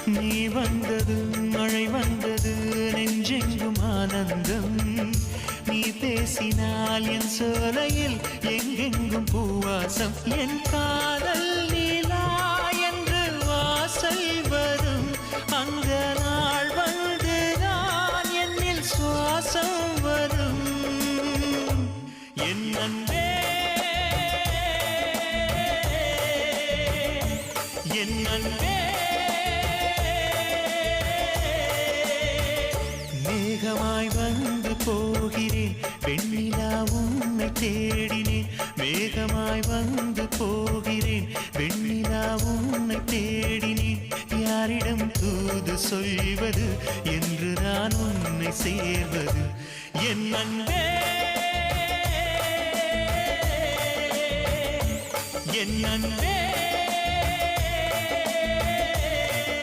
நீ வந்தது மழை வந்தது நெஞ்செங்கும் ஆனந்தம் நீ பேசினால் என் சோலையில் எங்கெங்கும் பூவாசம் என் காதல் நீலா என்று வாசல் வரும் அந்த நாள் வந்து நான் என்னில் சுவாசம் வரும் என் அன்பே என் அன்பே மேகமாய் வந்து போகிறேன் வெண்ணிலா உன்னை தேடினேன் மேகமாய் வந்து போகிறேன் வெண்ணிலா உன்னை தேடினேன் யாரிடம் தூது சொல்வது என்று நான் உன்னை சேர்வது என் அன்பே என் அன்பே